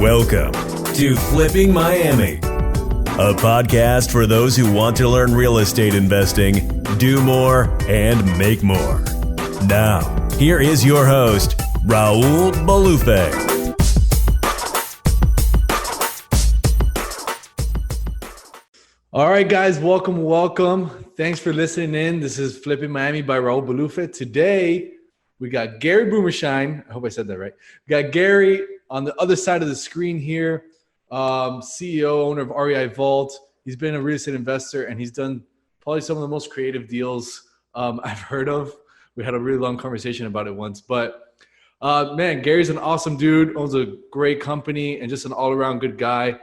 Welcome to Flipping Miami, a podcast for those who want to learn real estate investing, do more, and make more. Now, here is your host, Raul Bolufe. All right, guys, welcome. Thanks for listening in. This is Flipping Miami by Raul Bolufe. Today, we got Gary Boomershine. I hope I said that right. We got Gary on the other side of the screen here, CEO, owner of REIvault. He's been a real estate investor, and he's done probably some of the most creative deals I've heard of. We had a really long conversation about it once. But, man, Gary's an awesome dude, owns a great company, and just an all-around good guy.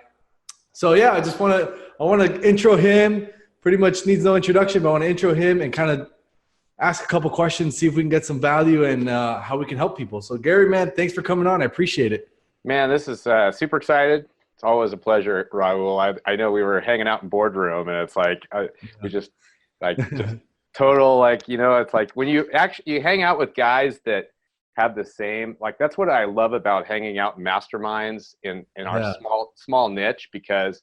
So, yeah, I want to intro him. Pretty much needs no introduction, but I want to intro him and kind of ask a couple questions, see if we can get some value and how we can help people. So, Gary, man, thanks for coming on. I appreciate it. Man, this is super excited. It's always a pleasure, Raul. I know we were hanging out in boardroom, and it's like we just total, like, you know, it's like when you hang out with guys that have the same, like, that's what I love about hanging out in masterminds in our small niche, because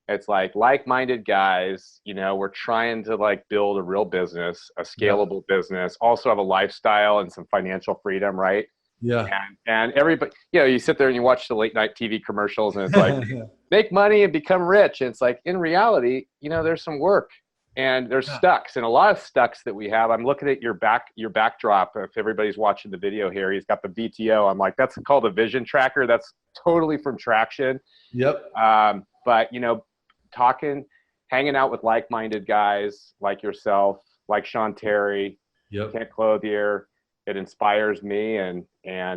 it's like-minded guys. You know, we're trying to like build a real business, a scalable business, also have a lifestyle and some financial freedom, right? Yeah. And everybody, you know, you sit there and you watch the late night TV commercials, and it's like, make money and become rich. And it's like, in reality, you know, there's some work and there's stucks, and a lot of stucks that we have. I'm looking at your backdrop. If everybody's watching the video here, he's got the VTO. I'm like, that's called a vision tracker. That's totally from Traction. Yep. But, you know, hanging out with like-minded guys like yourself, like Sean Terry, Kent Clothier, it inspires me, and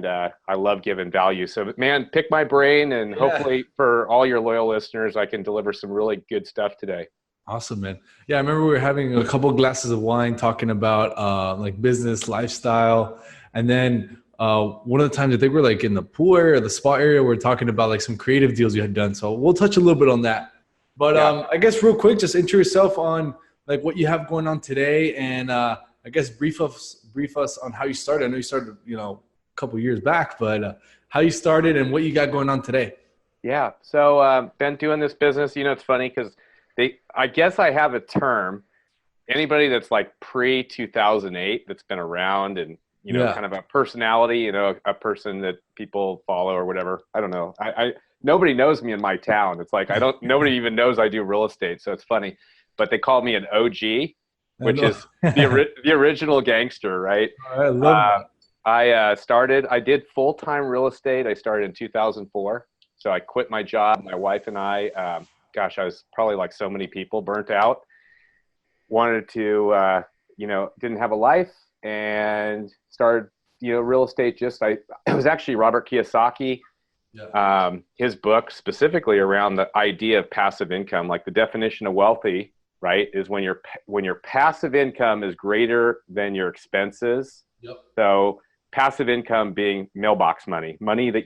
I love giving value. So, man, pick my brain, and hopefully for all your loyal listeners, I can deliver some really good stuff today. Awesome, man. Yeah, I remember we were having a couple of glasses of wine talking about like business, lifestyle, and then one of the times I think we're like in the pool area or the spa area, we're talking about like some creative deals you had done. So we'll touch a little bit on that. But I guess real quick, just intro yourself on like what you have going on today, and I guess brief us on how you started. I know you started, you know, a couple years back, but how you started and what you got going on today. Yeah. So been doing this business. You know, it's funny because I guess I have a term. Anybody that's like pre-2008 that's been around and, you know, kind of a personality, you know, a person that people follow or whatever. I don't know. Nobody knows me in my town. It's like nobody even knows I do real estate. So it's funny. But they call me an OG, which is the original gangster, right? I love that. I did full-time real estate. I started in 2004. So I quit my job. My wife and I, I was probably like so many people, burnt out, wanted to, you know, didn't have a life, and started, you know, real estate. It was actually Robert Kiyosaki. His book specifically around the idea of passive income, like the definition of wealthy, right, is when your passive income is greater than your expenses. Yep. So passive income being mailbox money that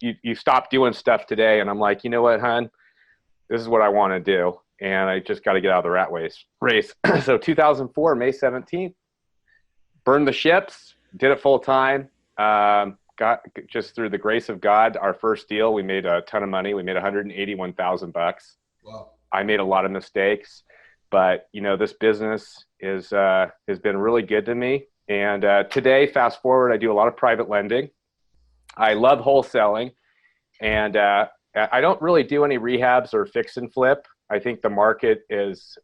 you stop doing stuff today. And I'm like, you know what, hon, this is what I want to do. And I just got to get out of the rat race. So 2004, May 17th, burned the ships, did it full time. Got, just through the grace of God, our first deal, we made a ton of money. We made $181,000. Wow. I made a lot of mistakes, but, you know, this business has been really good to me. And today, fast forward, I do a lot of private lending. I love wholesaling, and I don't really do any rehabs or fix and flip. I think the market is,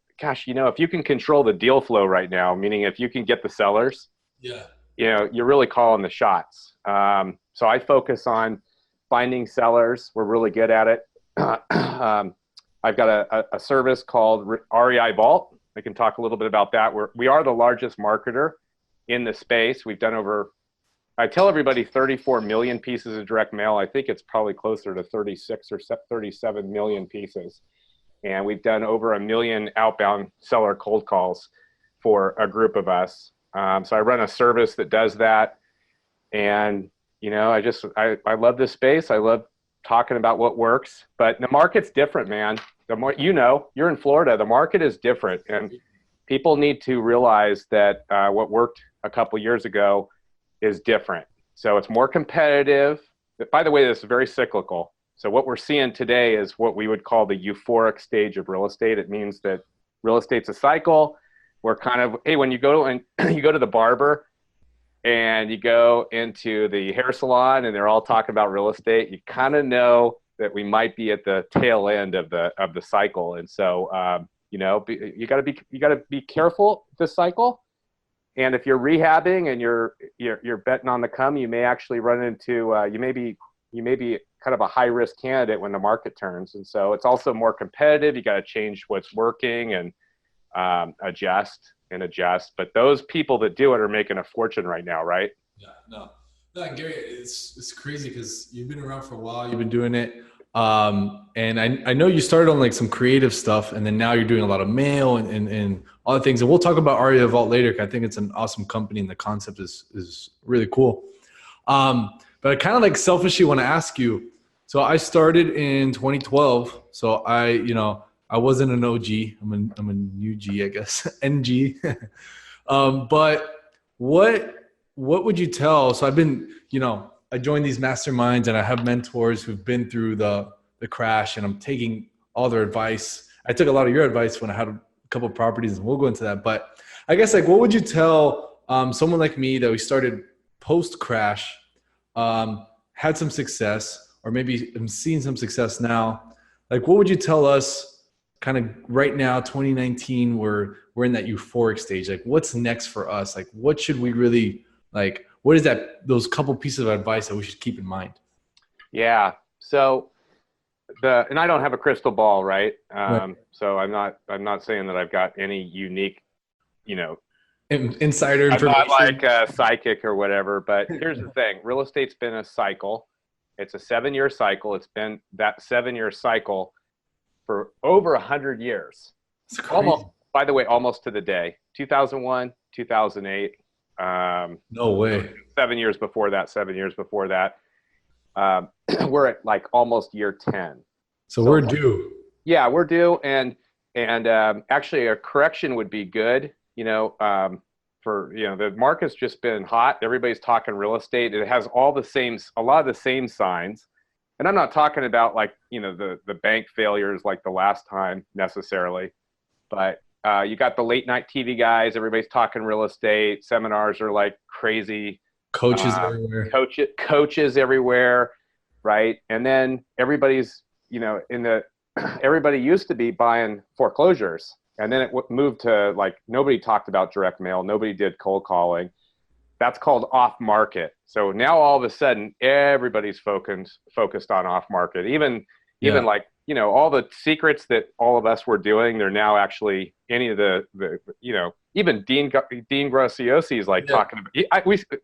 you know, if you can control the deal flow right now, meaning if you can get the sellers, you know, you're really calling the shots. So I focus on finding sellers. We're really good at it. I've got a service called REIvault. I can talk a little bit about that. We are the largest marketer in the space. We've done I tell everybody 34 million pieces of direct mail. I think it's probably closer to 36 or 37 million pieces. And we've done over 1 million outbound seller cold calls for a group of us. So I run a service that does that. And, you know, I love this space. I love talking about what works, but the market's different, man. The more, you know, you're in Florida, the market is different, and people need to realize that what worked a couple years ago is different. So it's more competitive. by the way, this is very cyclical. So what we're seeing today is what we would call the euphoric stage of real estate. It means that real estate's a cycle. We're kind of, hey, when you go and you go to the barber and you go into the hair salon and they're all talking about real estate, you kind of know that we might be at the tail end of the cycle. And so, you got to be careful this cycle. And if you're rehabbing and you're betting on the come, you may actually run into you may be kind of a high risk candidate when the market turns. And so it's also more competitive. You got to change what's working and adjust. But those people that do it are making a fortune right now, right? Yeah, no, Gary, it's crazy because you've been around for a while. You've been doing it. And I know you started on like some creative stuff, and then now you're doing a lot of mail and other things. And we'll talk about REIvault later, 'cause I think it's an awesome company and the concept is really cool. But I kind of like selfishly want to ask you. So I started in 2012. So I wasn't an OG. I'm a new G, I guess. NG. But what would you tell? So I've been, I joined these masterminds and I have mentors who've been through the crash, and I'm taking all their advice. I took a lot of your advice when I had a couple of properties, and we'll go into that. But I guess what would you tell someone like me that we started post crash, had some success, or maybe I'm seeing some success now? Like, what would you tell us kind of right now, 2019, we're in that euphoric stage? Like, what's next for us? Like, what should we really like? What is those couple pieces of advice that we should keep in mind? Yeah. So and I don't have a crystal ball, right? Right. So I'm not saying that I've got any unique, Insider information. I'm not like a psychic or whatever, but here's the thing. Real estate's been a cycle. It's a 7-year cycle. It's been that 7-year cycle for over 100 years. Almost, by the way, almost to the day. 2001, 2008. No way. 7 years before that. We're at like almost year 10. So we're due. Yeah, we're due. And actually a correction would be good, the market's just been hot. Everybody's talking real estate. It has a lot of the same signs. And I'm not talking about like, the bank failures like the last time necessarily, but you got the late night TV guys. Everybody's talking real estate. Seminars are like crazy. Coaches everywhere. Coaches everywhere, right? And then everybody's, everybody used to be buying foreclosures, and then it moved to like nobody talked about direct mail. Nobody did cold calling. That's called off market. So now all of a sudden everybody's focused on off market. Even like, all the secrets that all of us were doing, they're now actually any of the even Dean Graciosi is like talking about.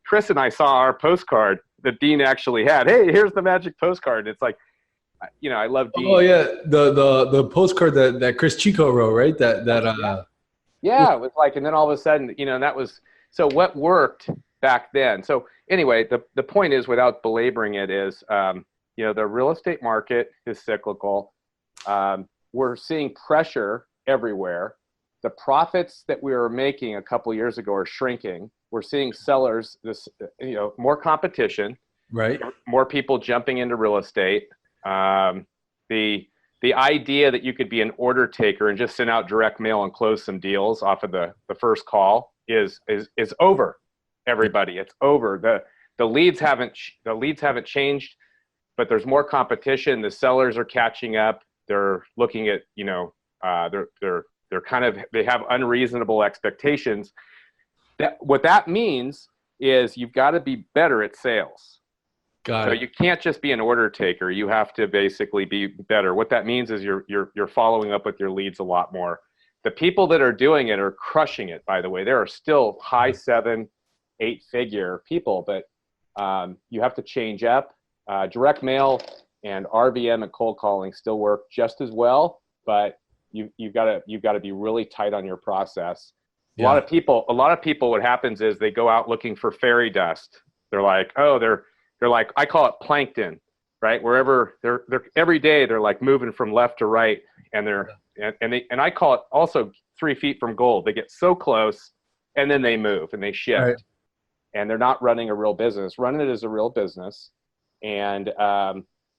Chris and I saw our postcard that Dean actually had. Hey, here's the magic postcard. It's like, I love Dean. Oh yeah, the postcard that Chris Chico wrote, right? Yeah, it was like, and then all of a sudden, that was so what worked back then. So anyway, the point is, without belaboring it, is the real estate market is cyclical. We're seeing pressure everywhere. The profits that we were making a couple of years ago are shrinking. We're seeing sellers, more competition, right? More people jumping into real estate. The idea that you could be an order taker and just send out direct mail and close some deals off of the first call is over. Everybody, it's over. The leads haven't changed, but there's more competition. The sellers are catching up. They're looking at, they have unreasonable expectations. What that means is you've got to be better at sales. So you can't just be an order taker. You have to basically be better. What that means is you're following up with your leads a lot more. The people that are doing it are crushing it, by the way. There are still high 7, 8-figure people, but you have to change up. Direct mail and RVM and cold calling still work just as well, but you've got to be really tight on your process. A lot of people, what happens is they go out looking for fairy dust. They're like, they're like, I call it plankton, right? Wherever they're every day, they're like moving from left to right, and and I call it also 3 feet from gold. They get so close, and then they move and they shift, and they're not running a real business. Running it as a real business And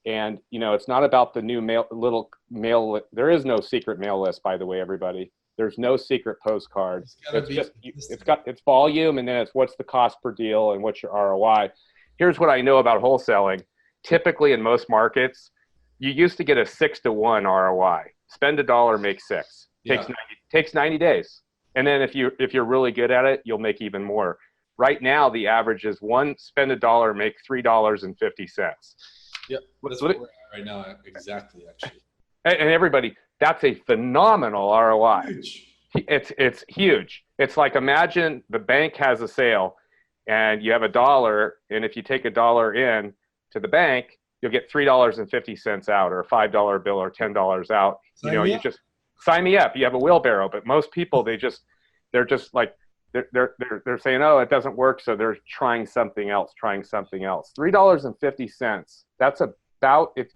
it's not about the new little mail. There is no secret mail list, by the way, everybody. There's no secret postcard. It's volume, and then it's what's the cost per deal and what's your ROI. Here's what I know about wholesaling. Typically, in most markets, you used to get a 6-to-1 ROI. Spend $1, make 6. Takes 90 days. And then if you're really good at it, you'll make even more. Right now, the average is spend $1, make $3.50. Yep, that's what we're at right now. Exactly, actually. And everybody, that's a phenomenal ROI. Huge. It's huge. It's like, imagine the bank has a sale, and you have $1, and if you take $1 in to the bank, you'll get $3.50 out, or a $5 bill, or $10 out. You just sign me up. You have a wheelbarrow. But most people, they're just like, they're saying, oh, it doesn't work, so they're trying something else. $3.50. That's about it.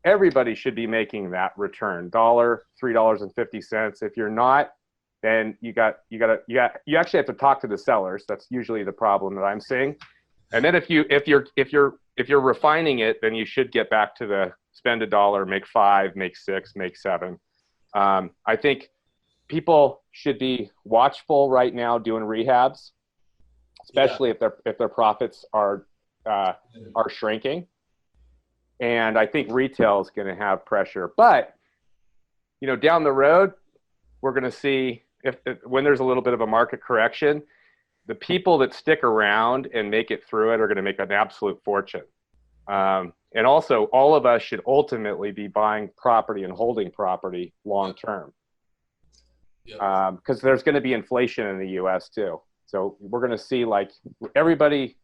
Everybody should be making that return. $3.50. If you're not, then you actually have to talk to the sellers. That's usually the problem that I'm seeing. And then if you're refining it, then you should get back to the spend $1, make 5, make 6, make 7. I think people should be watchful right now doing rehabs, especially if their profits are shrinking. And I think retail is going to have pressure. But down the road, we're going to see when there's a little bit of a market correction, the people that stick around and make it through it are going to make an absolute fortune. And also, all of us should ultimately be buying property and holding property long term. Because there's going to be inflation in the U.S. too. So we're going to see, like, everybody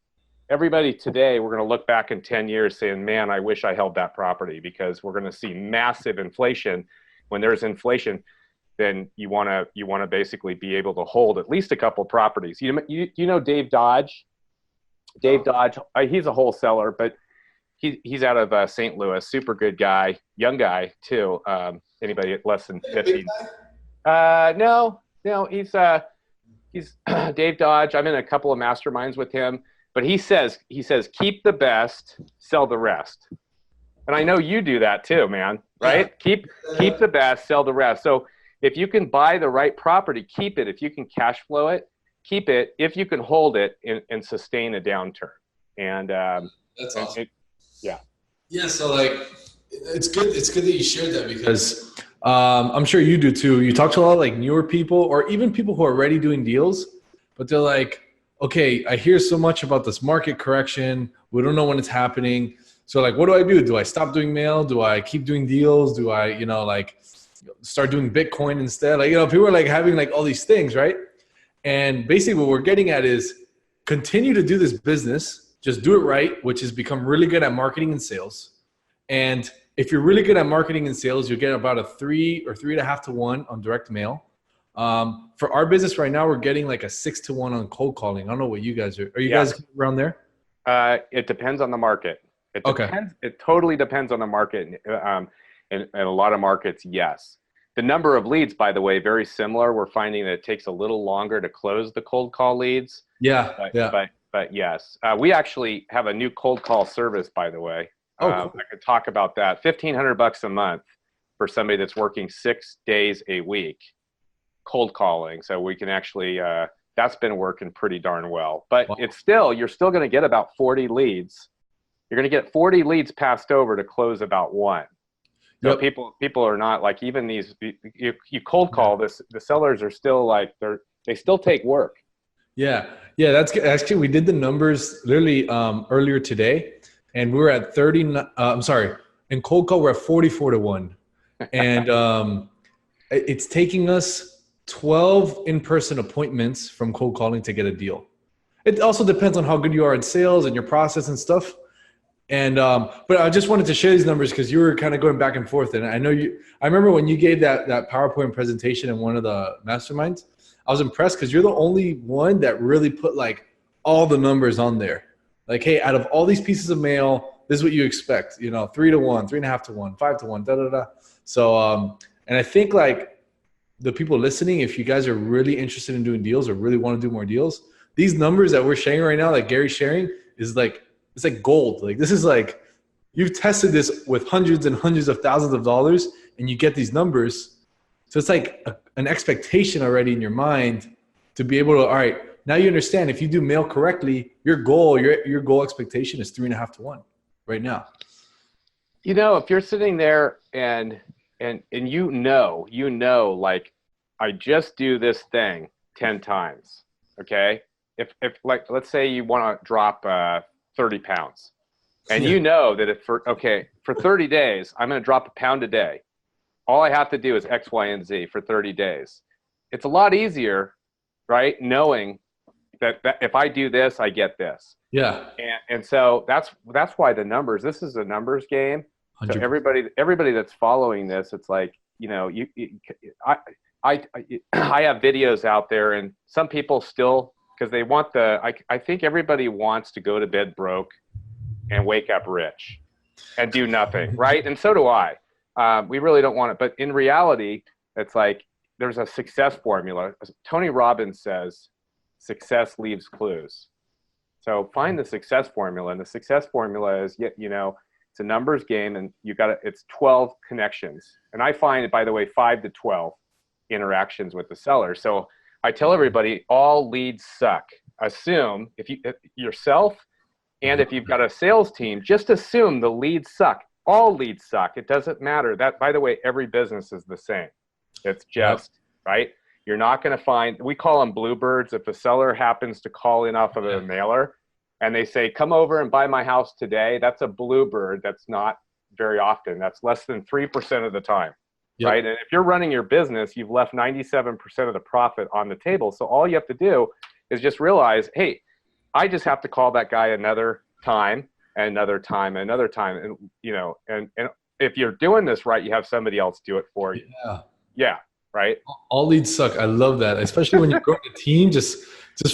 today, we're going to look back in 10 years saying, man, I wish I held that property, because we're going to see massive inflation. When there's inflation, then you want to basically be able to hold at least a couple properties. You know Dave Dodge? Dave Dodge, he's a wholesaler, but he's out of St. Louis. Super good guy, young guy too. Anybody less than 15? No, he's Dave Dodge. I'm in a couple of masterminds with him, but he says keep the best, sell the rest. And I know you do that too, man, right? Yeah. Keep the best, sell the rest. So if you can buy the right property, keep it. If you can cash flow it, keep it. If you can hold it and sustain a downturn. And that's awesome. Yeah. So like, it's good that you shared that, because I'm sure you do too. You talk to a lot of like newer people, or even people who are already doing deals, but they're like, okay, I hear so much about this market correction. We don't know when it's happening. So like, what do I do? Do I stop doing mail? Do I keep doing deals? Do I, start doing Bitcoin instead? Like, people are like having like all these things, right? And basically what we're getting at is continue to do this business. Just do it right, which is become really good at marketing and sales. And if you're really good at marketing and sales, you'll get about a 3 or 3.5 to 1 on direct mail. For our business right now, we're getting like a 6 to 1 on cold calling. I don't know what you guys are. Are you guys around there? It depends on the market. It totally depends on the market. And a lot of markets, yes. The number of leads, by the way, very similar. We're finding that it takes a little longer to close the cold call leads. But yes, we actually have a new cold call service, by the way. Cool. I could talk about that. $1,500 a month for somebody that's working 6 days a week, cold calling. So we can actually, that's been working pretty darn well. But you're still going to get about 40 leads. You're going to get 40 leads passed over to close about 1. So people are not like, even these, you cold call this, the sellers are still like, they still take work. Yeah. That's actually, we did the numbers literally earlier today, and we were at 30. In cold call, we're at 44 to 1. And it's taking us 12 in-person appointments from cold calling to get a deal. It also depends on how good you are at sales and your process and stuff. And but I just wanted to share these numbers because you were kind of going back and forth. And I remember when you gave that PowerPoint presentation in one of the masterminds, I was impressed because you're the only one that really put like all the numbers on there. Like, hey, out of all these pieces of mail, this is what you expect, 3 to 1, 3.5 to 1, 5 to 1, da, da, da. So, and I think like the people listening, if you guys are really interested in doing deals or really want to do more deals, these numbers that we're sharing right now, like Gary's sharing, is like it's like gold. Like this is like, you've tested this with hundreds and hundreds of thousands of dollars and you get these numbers. So it's like an expectation already in your mind to be able to, all right, now you understand if you do mail correctly, your goal expectation is 3.5 to 1 right now. You know, if you're sitting there and you know, like, I just do this thing 10 times. Okay. If like, let's say you want to drop 30 pounds and you know that for 30 days, I'm going to drop a pound a day. All I have to do is X, Y, and Z for 30 days. It's a lot easier, right? Knowing that if I do this, I get this. Yeah. And so that's why the numbers, this is a numbers game. 100%. So everybody that's following this, it's like, you know, I have videos out there, and some people still, because they want I think everybody wants to go to bed broke and wake up rich and do nothing, right? And so do I. We really don't want it. But in reality, it's like there's a success formula. Tony Robbins says, success leaves clues. So find the success formula. And the success formula is, you know, it's a numbers game, and it's 12 connections. And I find, by the way, 5 to 12 interactions with the seller. So I tell everybody, all leads suck. Assume if yourself, and if you've got a sales team, just assume the leads suck. All leads suck. It doesn't matter. That, by the way, every business is the same. It's just, right? You're not going to find, we call them bluebirds. If a seller happens to call in off of a mailer and they say, come over and buy my house today, that's a bluebird. That's not very often. That's less than 3% of the time, right? And if you're running your business, you've left 97% of the profit on the table. So all you have to do is just realize, hey, I just have to call that guy another time and another time and another time. And, you know, and if you're doing this right, you have somebody else do it for you. Yeah. Right. All leads suck. I love that. Especially when you grow a team, just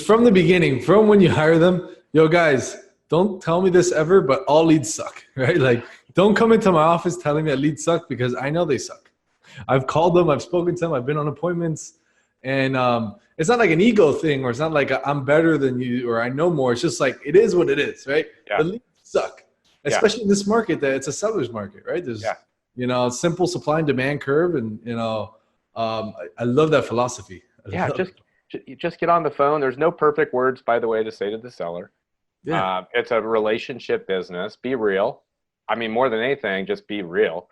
from the beginning, from when you hire them, yo guys, don't tell me this ever, but all leads suck, right? Like, don't come into my office telling me that leads suck, because I know they suck. I've called them, I've spoken to them, I've been on appointments, and it's not like an ego thing, or it's not like I'm better than you or I know more. It's just like, it is what it is, right? The leads suck, especially in this market that it's a seller's market, right? There's, you know, simple supply and demand curve, and, you know, I love that philosophy. Just get on the phone. There's no perfect words, by the way, to say to the seller. It's a relationship business. Be real. I mean, more than anything, just be real,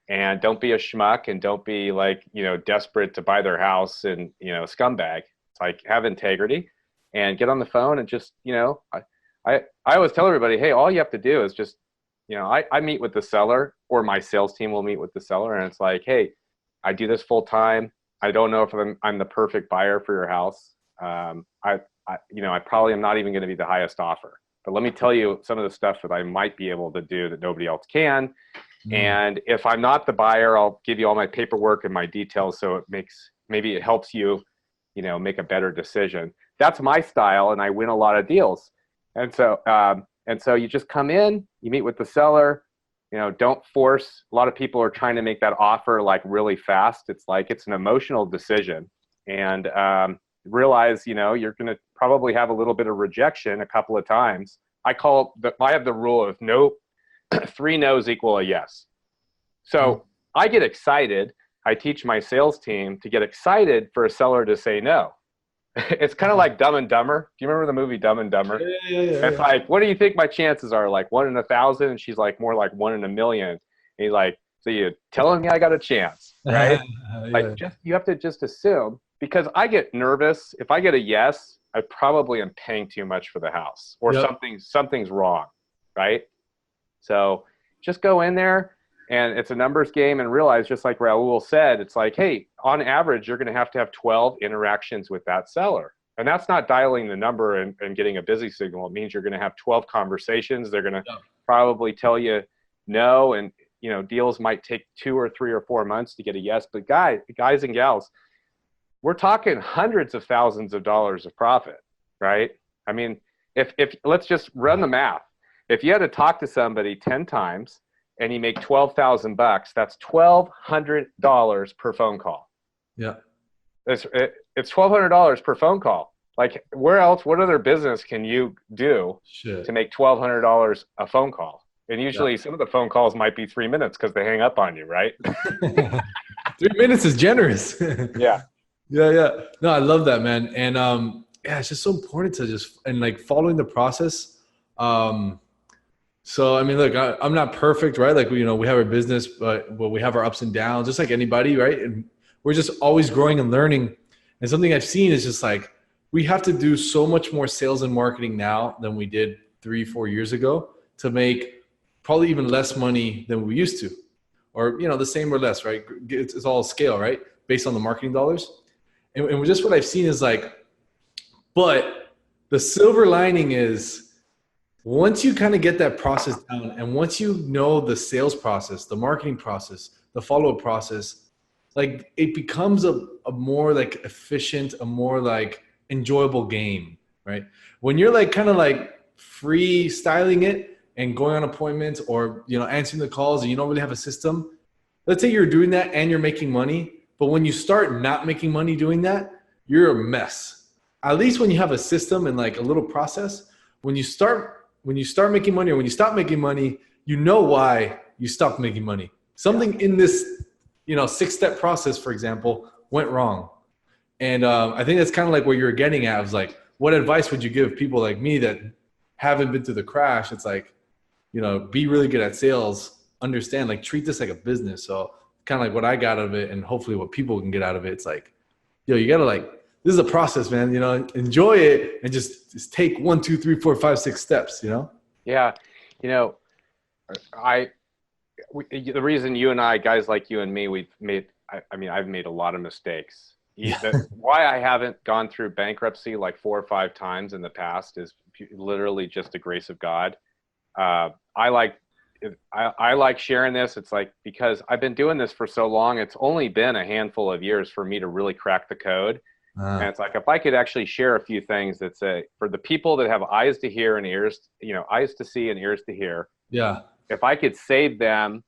and don't be a schmuck, and don't be like, you know, desperate to buy their house and, you know, scumbag. It's like, have integrity and get on the phone and just, you know, I always tell everybody, hey, all you have to do is just, you know, I meet with the seller, or my sales team will meet with the seller, and it's like, hey, I do this full time. I don't know if I'm the perfect buyer for your house. You know, I probably am not even going to be the highest offer, but let me tell you some of the stuff that I might be able to do that nobody else can. And if I'm not the buyer, I'll give you all my paperwork and my details, so maybe it helps you, you know, make a better decision. That's my style, and I win a lot of deals. And so you just come in, you meet with the seller. You know, don't force. A lot of people are trying to make that offer like really fast. It's like, it's an emotional decision, and realize, you know, you're going to probably have a little bit of rejection a couple of times. I have the rule of no, 3 no's equal a yes. So I get excited. I teach my sales team to get excited for a seller to say no. It's kind of like Dumb and Dumber. Do you remember the movie Dumb and Dumber? It's like, what do you think my chances are? Like 1 in 1,000? And she's like, more like 1 in 1,000,000. And he's like, so you're telling me I got a chance, right? Like, you have to just assume, because I get nervous. If I get a yes, I probably am paying too much for the house, or something's wrong, right? So just go in there, and it's a numbers game, and realize, just like Raul said, it's like, hey, on average, you're going to have 12 interactions with that seller. And that's not dialing the number and getting a busy signal. It means you're going to have 12 conversations. They're going to probably tell you no. And, you know, deals might take 2 or 3 or 4 months to get a yes. But guys and gals, we're talking hundreds of thousands of dollars of profit, right? I mean, if let's just run the math. If you had to talk to somebody 10 times, and you make $12,000, that's $1,200 per phone call. Yeah. It's $1,200 per phone call. Like, where else, what other business can you do to make $1,200 a phone call? And usually some of the phone calls might be 3 minutes because they hang up on you, right? 3 minutes is generous. Yeah. Yeah. No, I love that, man. And yeah, it's just so important to just, and like following the process. So, I mean, look, I'm not perfect, right? Like, we have our business, but we have our ups and downs, just like anybody, right? And we're just always growing and learning. And something I've seen is just like, we have to do so much more sales and marketing now than we did 3-4 years ago to make probably even less money than we used to, or, the same or less, right? It's all scale, right? Based on the marketing dollars. And just what I've seen is like, but the silver lining is once you kind of get that process down, and once you know the sales process, the marketing process, the follow-up process, like it becomes a more like efficient, a more like enjoyable game, right? When you're like kind of like freestyling it and going on appointments, or answering the calls, and you don't really have a system. Let's say you're doing that and you're making money, but when you start not making money doing that, you're a mess. At least when you have a system and like a little process, when you start making money, or when you stop making money, you know why you stopped making money. Something in this 6-step process, for example, went wrong. And I think that's kind of like what you're getting at. Was like, what advice would you give people like me that haven't been through the crash? It's like, be really good at sales, understand, like treat this like a business. So kind of like what I got out of it, and hopefully what people can get out of it. It's like, you got to like, this is a process, man, enjoy it, and just take 1, 2, 3, 4, 5, 6 steps, Yeah. The reason you and I, guys like you and me, I've made a lot of mistakes. Why I haven't gone through bankruptcy like 4 or 5 times in the past is literally just the grace of God. I like sharing this. It's like, because I've been doing this for so long, it's only been a handful of years for me to really crack the code. And it's like, if I could actually share a few things that say, for the people that have eyes to hear and ears, eyes to see and ears to hear. Yeah. If I could save them,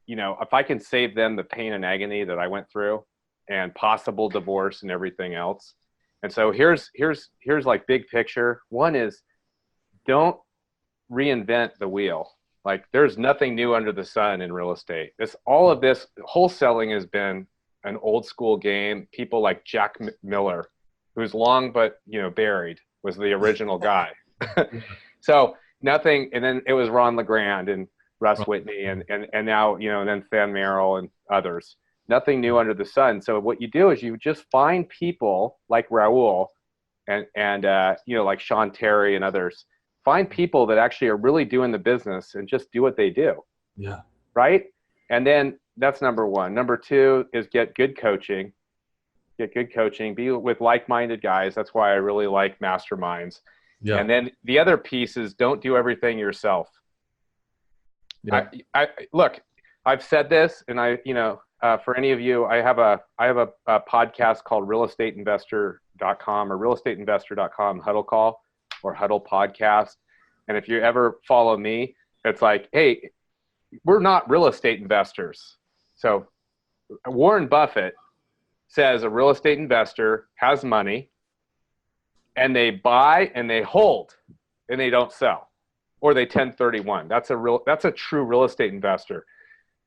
if I can save them the pain and agony that I went through, and possible divorce and everything else. And so here's like big picture. One is, don't reinvent the wheel. Like, there's nothing new under the sun in real estate. All of this wholesaling has been an old school game. People like Jack Miller, who's long but buried, was the original guy. So nothing. And then it was Ron LeGrand and Russ Whitney and now and then Fan Merrill and others. Nothing new under the sun. So what you do is you just find people like Raul and like Sean Terry and others. Find people that actually are really doing the business and just do what they do. Yeah. Right. And then that's number one. Number two is get good coaching. Be with like-minded guys. That's why I really like masterminds. Yeah. And then the other piece is, don't do everything yourself. Yeah. Look, I've said this, and for any of you, I have a podcast called realestateinvestor.com or realestateinvestor.com Huddle Call or Huddle Podcast. And if you ever follow me, it's like, hey, we're not real estate investors. So Warren Buffett says a real estate investor has money and they buy and they hold and they don't sell, or they 1031. That's a true real estate investor.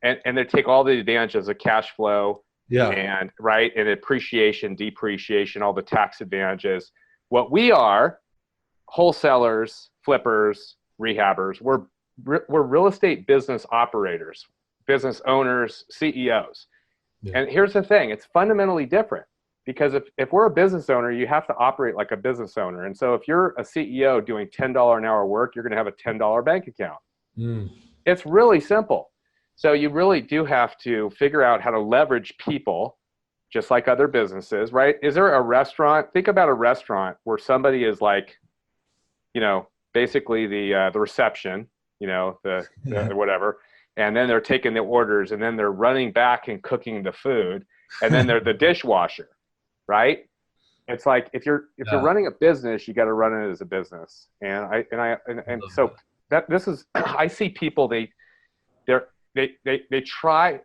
And they take all the advantages of cash flow, and appreciation, depreciation, all the tax advantages. What we are, wholesalers, flippers, rehabbers. We're real estate business operators, business owners, CEOs. Yeah. And here's the thing: it's fundamentally different, because if we're a business owner, you have to operate like a business owner. And so if you're a CEO doing $10 an hour work, you're going to have a $10 bank account. It's really simple. So you really do have to figure out how to leverage people, just like other businesses, right? Is there a restaurant? Think about a restaurant where somebody is like, basically the reception, the whatever, and then they're taking the orders, and then they're running back and cooking the food, and then they're the dishwasher, right? It's like, if you're running a business, you got to run it as a business. And so that this is, I see people, they try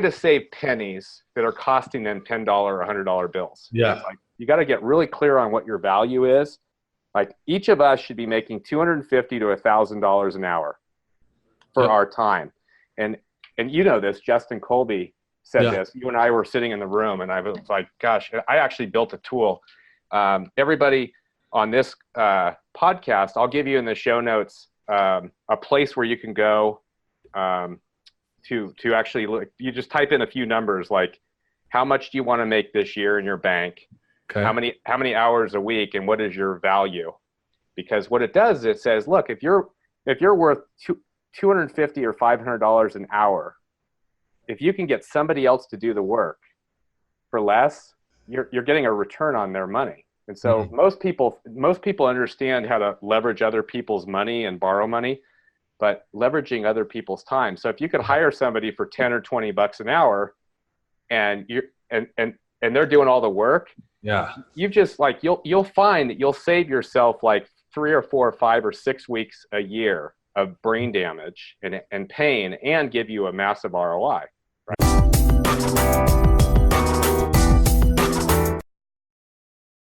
to save pennies that are costing them $10 or $100 bills. Yeah. It's like, You got to get really clear on what your value is. Like each of us should be making $250 to $1,000 an hour for our time. And you know this, Justin Colby said this. You and I were sitting in the room, and I was like, gosh, I actually built a tool. Everybody on this podcast, I'll give you in the show notes a place where you can go to actually look. You just type in a few numbers, like how much do you want to make this year in your bank? Okay. How many hours a week, and what is your value? Because what it does is it says, look, if you're worth $250 or $500 an hour, if you can get somebody else to do the work for less, you're getting a return on their money. And so most people understand how to leverage other people's money and borrow money, but leveraging other people's time. So if you could hire somebody for 10 or 20 bucks an hour, and they're doing all the work, you've just like you'll find that you'll save yourself like 3 or 4 or 5 or 6 weeks a year of brain damage and pain, and give you a massive ROI. Right?